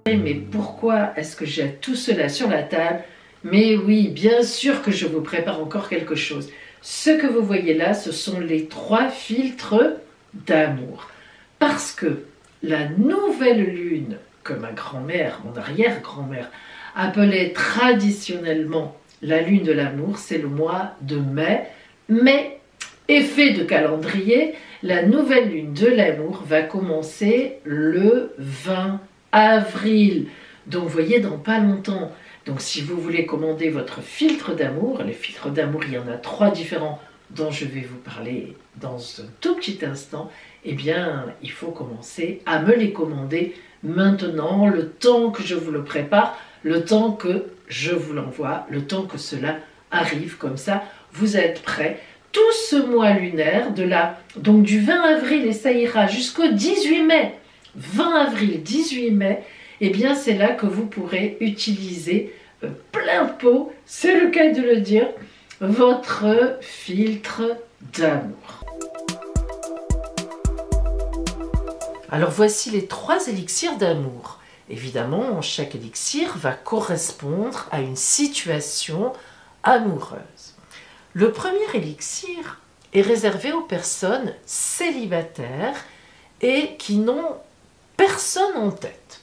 Mais pourquoi est-ce que j'ai tout cela sur la table? Mais oui, bien sûr que je vous prépare encore quelque chose. Ce que vous voyez là, ce sont les 3 filtres d'amour. Parce que la nouvelle lune, que ma grand-mère, mon arrière-grand-mère, appelait traditionnellement la lune de l'amour, c'est le mois de mai. Mais, effet de calendrier, la nouvelle lune de l'amour va commencer le 20 avril. Donc, vous voyez, dans pas longtemps. Donc, si vous voulez commander votre filtre d'amour, les filtres d'amour, il y en a 3 différents dont je vais vous parler dans un tout petit instant, eh bien, il faut commencer à me les commander maintenant, le temps que je vous le prépare, le temps que je vous l'envoie, le temps que cela arrive, comme ça, vous êtes prêts. Tout ce mois lunaire, donc du 20 avril et ça ira jusqu'au 18 mai, 20 avril, 18 mai, eh bien c'est là que vous pourrez utiliser plein pot, c'est le cas de le dire, votre filtre d'amour. Alors voici les 3 élixirs d'amour. Évidemment, chaque élixir va correspondre à une situation amoureuse. Le premier élixir est réservé aux personnes célibataires et qui n'ont personne en tête.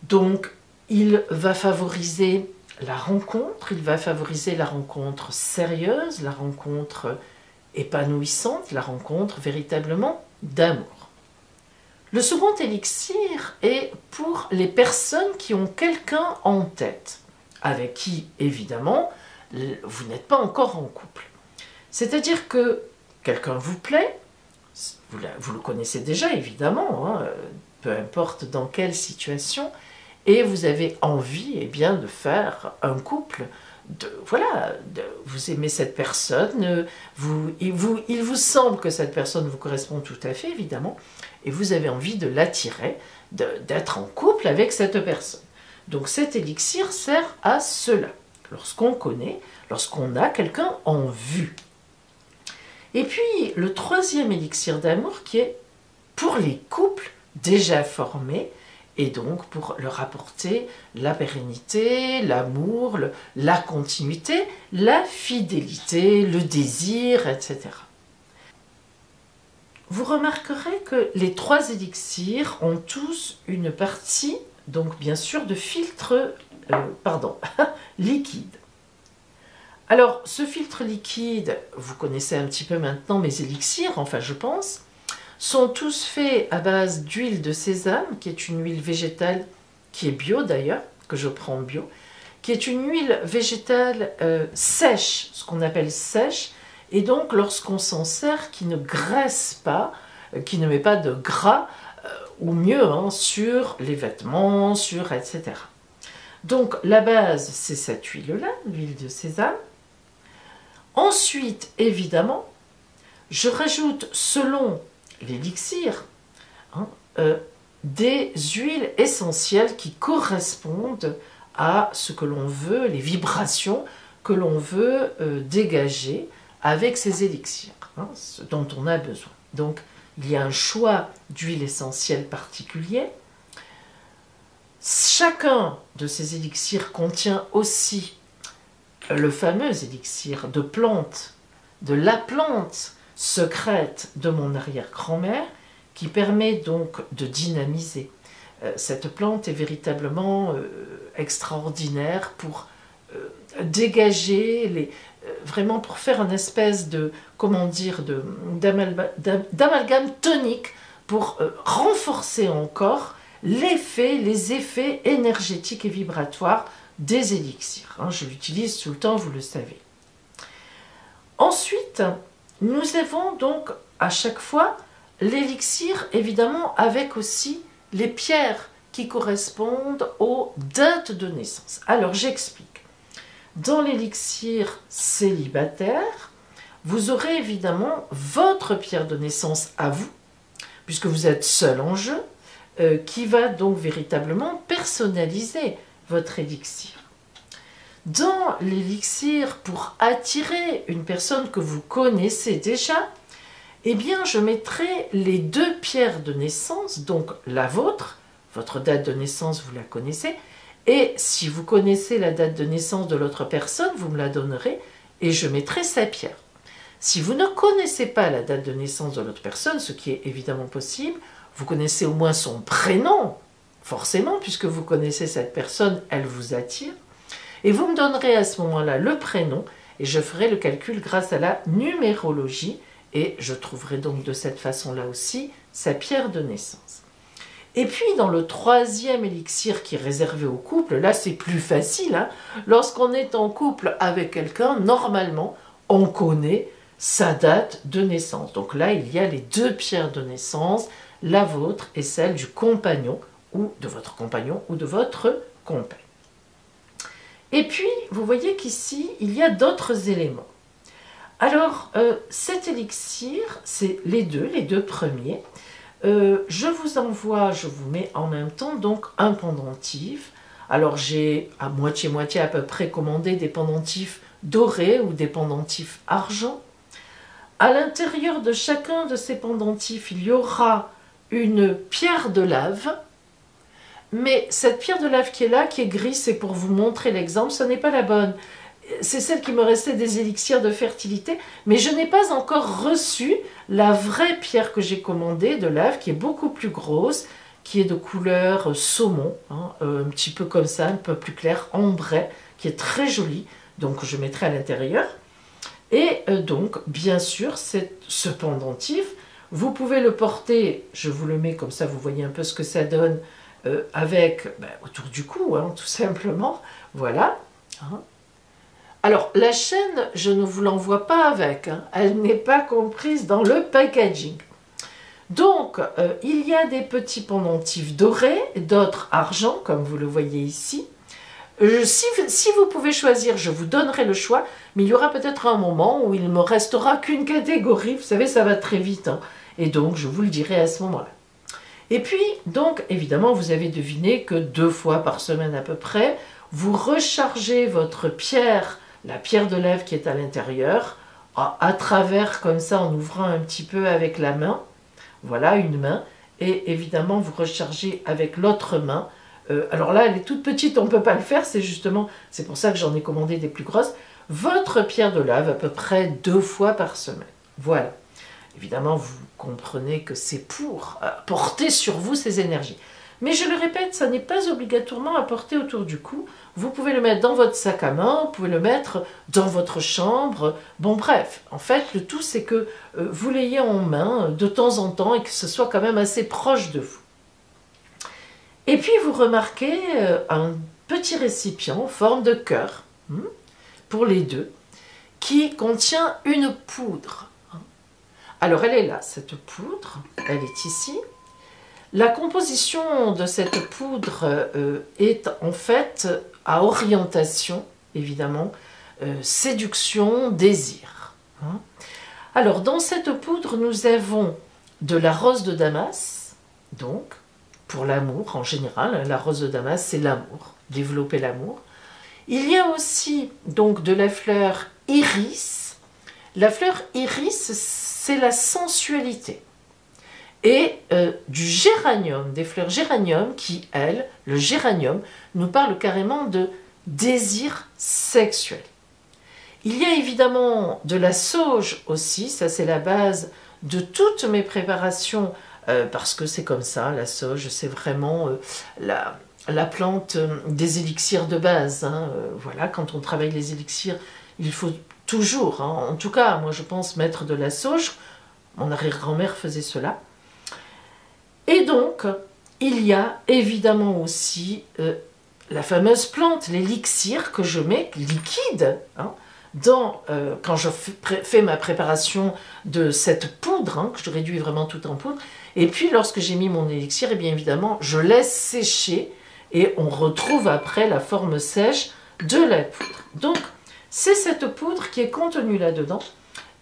Donc, il va favoriser la rencontre, il va favoriser la rencontre sérieuse, la rencontre épanouissante, la rencontre véritablement d'amour. Le second élixir est pour les personnes qui ont quelqu'un en tête, avec qui, évidemment, vous n'êtes pas encore en couple. C'est-à-dire que quelqu'un vous plaît, vous le connaissez déjà, évidemment, hein, peu importe dans quelle situation, et vous avez envie eh bien, de faire un couple, vous aimez cette personne, il vous semble que cette personne vous correspond tout à fait, évidemment, et vous avez envie de l'attirer, d'être en couple avec cette personne. Donc cet élixir sert à cela, lorsqu'on a quelqu'un en vue. Et puis le troisième élixir d'amour qui est pour les couples déjà formés, et donc pour leur apporter la pérennité, l'amour, la continuité, la fidélité, le désir, etc. Vous remarquerez que les 3 élixirs ont tous une partie, donc bien sûr, de filtre liquide. Alors, ce filtre liquide, vous connaissez un petit peu maintenant mes élixirs, enfin je pense, sont tous faits à base d'huile de sésame, qui est une huile végétale, qui est bio d'ailleurs, que je prends bio, qui est une huile végétale sèche, ce qu'on appelle sèche, et donc lorsqu'on s'en sert, qui ne graisse pas, qui ne met pas de gras, ou mieux, hein, sur les vêtements, etc. Donc la base, c'est cette huile-là, l'huile de sésame. Ensuite, évidemment, je rajoute, selon l'élixir, hein, des huiles essentielles qui correspondent à ce que l'on veut, les vibrations que l'on veut dégager avec ces élixirs, hein, ce dont on a besoin. Donc, il y a un choix d'huile essentielle particulier. Chacun de ces élixirs contient aussi le fameux élixir de plante, de la plante secrète de mon arrière-grand-mère, qui permet donc de dynamiser. Cette plante est véritablement extraordinaire pour dégager, vraiment pour faire une espèce de, d'amalgame tonique, pour renforcer encore les effets énergétiques et vibratoires des élixirs. Hein, je l'utilise tout le temps, vous le savez. Ensuite, nous avons donc à chaque fois l'élixir, évidemment, avec aussi les pierres qui correspondent aux dates de naissance. Alors, j'explique. Dans l'élixir célibataire, vous aurez évidemment votre pierre de naissance à vous, puisque vous êtes seul en jeu, qui va donc véritablement personnaliser votre élixir. Dans l'élixir pour attirer une personne que vous connaissez déjà, eh bien je mettrai les 2 pierres de naissance, donc la vôtre, votre date de naissance, vous la connaissez. Et si vous connaissez la date de naissance de l'autre personne, vous me la donnerez et je mettrai sa pierre. Si vous ne connaissez pas la date de naissance de l'autre personne, ce qui est évidemment possible, vous connaissez au moins son prénom, forcément, puisque vous connaissez cette personne, elle vous attire. Et vous me donnerez à ce moment-là le prénom et je ferai le calcul grâce à la numérologie et je trouverai donc de cette façon-là aussi sa pierre de naissance. Et puis dans le troisième élixir qui est réservé au couple, là c'est plus facile, hein. Lorsqu'on est en couple avec quelqu'un, normalement on connaît sa date de naissance. Donc là il y a les deux pierres de naissance, la vôtre et celle du compagnon ou de votre compagnon ou de votre compagne. Et puis vous voyez qu'ici il y a d'autres éléments. Alors cet élixir, c'est les deux premiers. Je vous envoie, je vous mets en même temps donc un pendentif. Alors j'ai à moitié-moitié à peu près commandé des pendentifs dorés ou des pendentifs argent. À l'intérieur de chacun de ces pendentifs, il y aura une pierre de lave. Mais cette pierre de lave qui est là, qui est grise, c'est pour vous montrer l'exemple, ce n'est pas la bonne. C'est celle qui me restait des élixirs de fertilité, mais je n'ai pas encore reçu la vraie pierre que j'ai commandée de lave, qui est beaucoup plus grosse, qui est de couleur saumon, hein, un petit peu comme ça, un peu plus clair, ambré, qui est très jolie, donc je mettrai à l'intérieur. Et donc, bien sûr, ce pendentif, vous pouvez le porter, je vous le mets comme ça, vous voyez un peu ce que ça donne, avec, autour du cou, hein, tout simplement, voilà. Hein. Alors, la chaîne, je ne vous l'envoie pas avec, hein, elle n'est pas comprise dans le packaging. Donc, il y a des petits pendentifs dorés, d'autres argent, comme vous le voyez ici. Si vous pouvez choisir, je vous donnerai le choix, mais il y aura peut-être un moment où il ne me restera qu'une catégorie, vous savez, ça va très vite, hein, et donc je vous le dirai à ce moment-là. Et puis, donc, évidemment, vous avez deviné que 2 fois par semaine à peu près, vous rechargez votre pierre, la pierre de lèvre qui est à l'intérieur, à travers comme ça, en ouvrant un petit peu avec la main, voilà, une main, et évidemment, vous rechargez avec l'autre main. Alors là, elle est toute petite, on ne peut pas le faire, c'est pour ça que j'en ai commandé des plus grosses. Votre pierre de lave à peu près 2 fois par semaine. Voilà. Évidemment, vous comprenez que c'est pour porter sur vous ces énergies. Mais je le répète, ça n'est pas obligatoirement à porter autour du cou. Vous pouvez le mettre dans votre sac à main, vous pouvez le mettre dans votre chambre. Bon, bref, en fait, le tout, c'est que vous l'ayez en main de temps en temps et que ce soit quand même assez proche de vous. Et puis, vous remarquez un petit récipient en forme de cœur, pour les deux, qui contient une poudre. Alors, elle est là, cette poudre, elle est ici. La composition de cette poudre est en fait à orientation, évidemment, séduction, désir. Alors, dans cette poudre, nous avons de la rose de Damas, donc, pour l'amour en général. La rose de Damas, c'est l'amour, développer l'amour. Il y a aussi, donc, de la fleur iris. La fleur iris, c'est la sensualité. Et du géranium, des fleurs géranium qui, elles, le géranium, nous parle carrément de désir sexuel. Il y a évidemment de la sauge aussi, ça c'est la base de toutes mes préparations, parce que c'est comme ça, la sauge, c'est vraiment la plante des élixirs de base. Hein, voilà, quand on travaille les élixirs, il faut toujours, hein, en tout cas, moi je pense mettre de la sauge. Mon arrière-grand-mère faisait cela. Et donc, il y a évidemment aussi la fameuse plante, l'élixir que je mets liquide, hein, quand je fais ma préparation de cette poudre, hein, que je réduis vraiment tout en poudre. Et puis, lorsque j'ai mis mon élixir, et bien évidemment, je laisse sécher et on retrouve après la forme sèche de la poudre. Donc, c'est cette poudre qui est contenue là-dedans.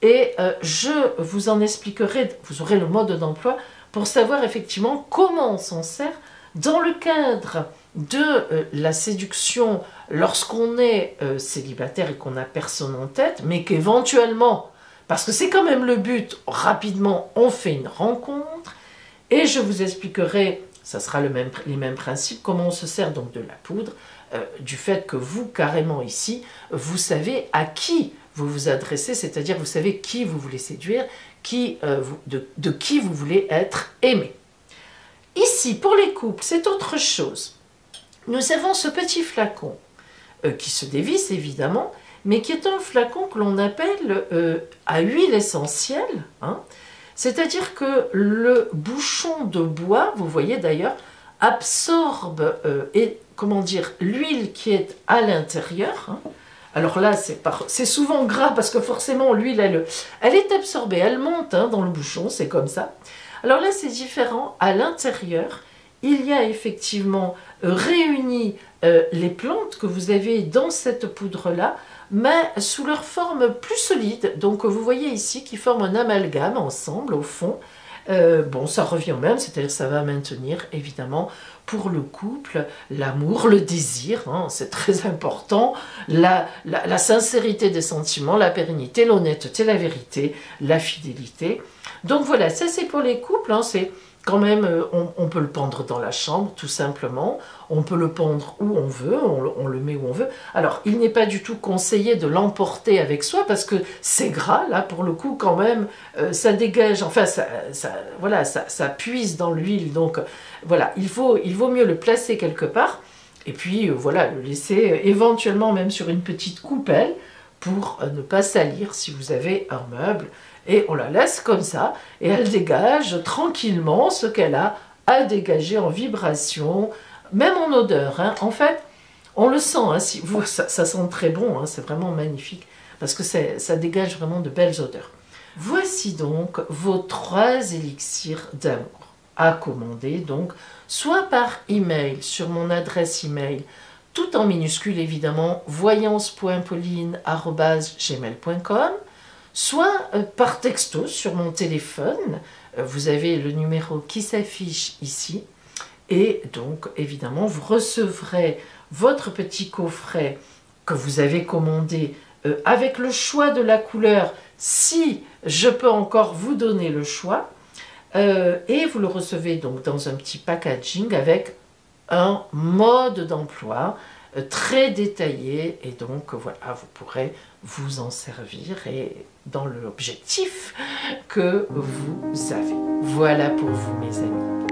Et je vous en expliquerai, vous aurez le mode d'emploi pour savoir effectivement comment on s'en sert dans le cadre de la séduction lorsqu'on est célibataire et qu'on n'a personne en tête, mais qu'éventuellement, parce que c'est quand même le but, rapidement on fait une rencontre et je vous expliquerai ça sera les mêmes principes. Comment on se sert donc de la poudre, du fait que vous, carrément ici, vous savez à qui vous vous adressez, c'est-à-dire vous savez qui vous voulez séduire, de qui vous voulez être aimé. Ici, pour les couples, c'est autre chose. Nous avons ce petit flacon qui se dévisse évidemment, mais qui est un flacon que l'on appelle à huile essentielle, hein. C'est-à-dire que le bouchon de bois, vous voyez d'ailleurs, absorbe l'huile qui est à l'intérieur, hein. Alors là, c'est souvent gras parce que forcément l'huile, elle est absorbée, elle monte, hein, dans le bouchon, c'est comme ça. Alors là, c'est différent. À l'intérieur, il y a effectivement réuni les plantes que vous avez dans cette poudre-là, mais sous leur forme plus solide. Donc vous voyez ici qu'ils forment un amalgame ensemble au fond. Bon, ça revient au même, c'est-à-dire ça va maintenir évidemment pour le couple l'amour, le désir, hein, c'est très important, la sincérité des sentiments, la pérennité, l'honnêteté, la vérité, la fidélité. Donc voilà, ça c'est pour les couples, hein, c'est quand même, on peut le pendre dans la chambre tout simplement, on peut le pendre où on veut, on le met où on veut. Alors il n'est pas du tout conseillé de l'emporter avec soi parce que c'est gras, là pour le coup quand même, ça dégage, enfin ça puise dans l'huile, donc voilà, il vaut mieux le placer quelque part et puis voilà, le laisser éventuellement même sur une petite coupelle pour ne pas salir si vous avez un meuble. Et on la laisse comme ça, et elle dégage tranquillement ce qu'elle a à dégager en vibration, même en odeur, hein. En fait, on le sent, hein, ça sent très bon, hein, c'est vraiment magnifique, parce que ça dégage vraiment de belles odeurs. Voici donc vos 3 élixirs d'amour à commander, donc, soit par email sur mon adresse email, tout en minuscule évidemment, voyance.pauline@gmail.com, soit par texto sur mon téléphone, vous avez le numéro qui s'affiche ici, et donc évidemment vous recevrez votre petit coffret que vous avez commandé avec le choix de la couleur, si je peux encore vous donner le choix, et vous le recevez donc dans un petit packaging avec un mode d'emploi très détaillé, et donc voilà, vous pourrez vous en servir et dans l'objectif que vous avez. Voilà pour vous mes amis.